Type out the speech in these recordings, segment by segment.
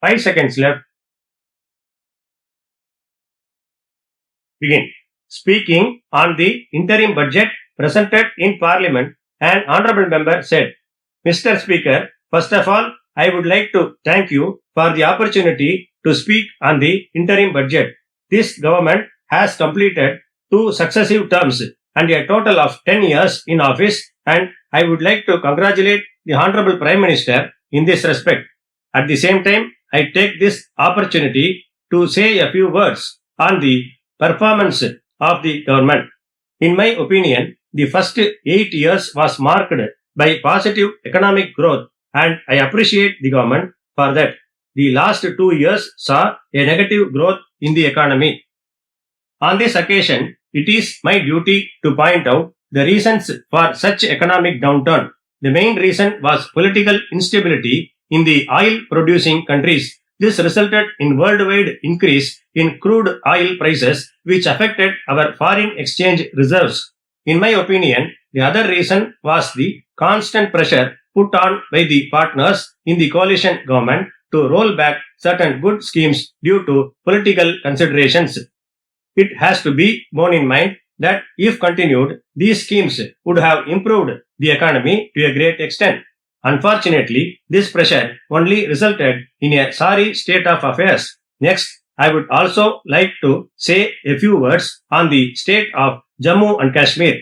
5 seconds left. Begin. Speaking on the interim budget presented in Parliament, an honourable member said, Mr. Speaker, first of all, I would like to thank you for the opportunity to speak on the interim budget. This government has completed 2 successive terms and a total of 10 years in office, and I would like to congratulate the Honourable Prime Minister in this respect. At the same time, I take this opportunity to say a few words on the performance of the government. In my opinion, the first 8 years was marked by positive economic growth, and I appreciate the government for that. The last 2 years saw a negative growth in the economy. On this occasion, it is my duty to point out the reasons for such economic downturn. The main reason was political instability in the oil-producing countries. This resulted in worldwide increase in crude oil prices, which affected our foreign exchange reserves. In my opinion, the other reason was the constant pressure put on by the partners in the coalition government to roll back certain good schemes due to political considerations. It has to be borne in mind that if continued, these schemes would have improved the economy to a great extent. Unfortunately, this pressure only resulted in a sorry state of affairs. Next, I would also like to say a few words on the state of Jammu and Kashmir.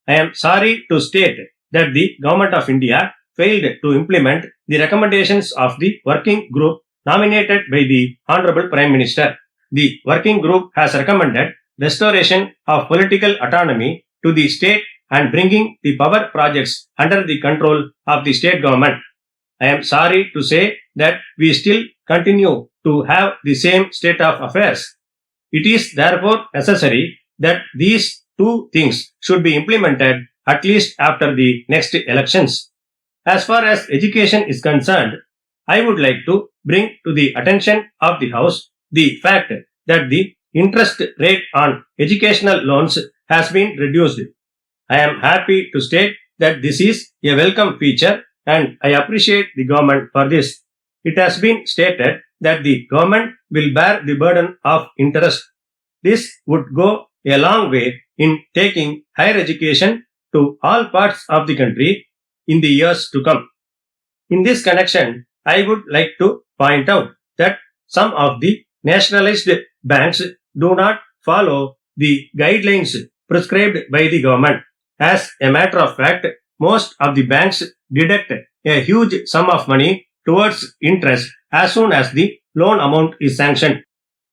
I am sorry to state that the Government of India failed to implement the recommendations of the working group nominated by the Honorable Prime Minister. The working group has recommended restoration of political autonomy to the state and bringing the power projects under the control of the state government. I am sorry to say that we still continue to have the same state of affairs. It is therefore necessary that these 2 things should be implemented at least after the next elections. As far as education is concerned, I would like to bring to the attention of the House the fact that the interest rate on educational loans has been reduced. I am happy to state that this is a welcome feature, and I appreciate the government for this. It has been stated that the government will bear the burden of interest. This would go a long way in taking higher education to all parts of the country in the years to come. In this connection, I would like to point out that some of the nationalized banks do not follow the guidelines prescribed by the government. As a matter of fact, most of the banks deduct a huge sum of money towards interest as soon as the loan amount is sanctioned.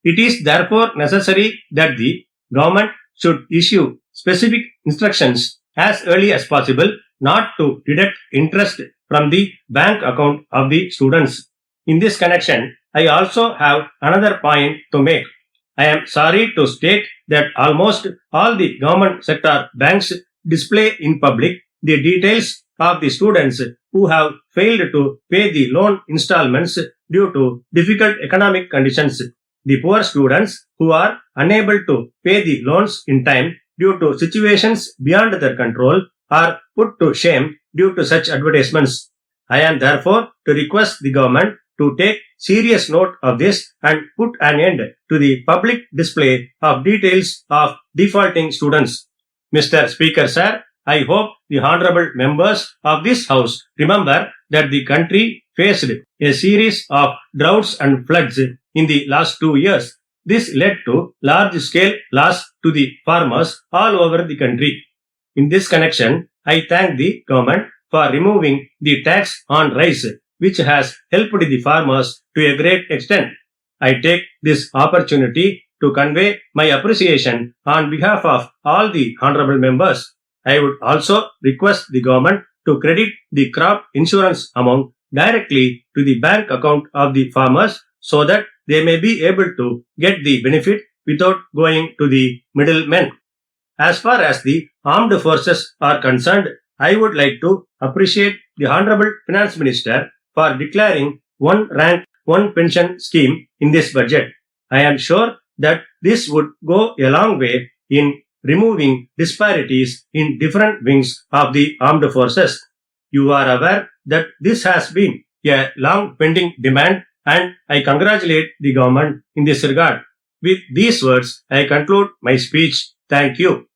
It is therefore necessary that the government should issue specific instructions as early as possible not to deduct interest from the bank account of the students. In this connection, I also have another point to make. I am sorry to state that almost all the government sector banks display in public the details of the students who have failed to pay the loan installments due to difficult economic conditions. The poor students who are unable to pay the loans in time due to situations beyond their control are put to shame due to such advertisements. I am therefore to request the government to take serious note of this and put an end to the public display of details of defaulting students. Mr. Speaker, sir, I hope the honorable members of this House remember that the country faced a series of droughts and floods in the last 2 years. This led to large-scale loss to the farmers all over the country. In this connection, I thank the government for removing the tax on rice, which has helped the farmers to a great extent. I take this opportunity to convey my appreciation on behalf of all the honorable members. I would also request the government to credit the crop insurance amount directly to the bank account of the farmers so that they may be able to get the benefit without going to the middlemen. As far as the armed forces are concerned, I would like to appreciate the Honorable Finance Minister for declaring one rank, one pension scheme in this budget. I am sure that this would go a long way in removing disparities in different wings of the armed forces. You are aware that this has been a long pending demand and I congratulate the government in this regard. With these words, I conclude my speech. Thank you.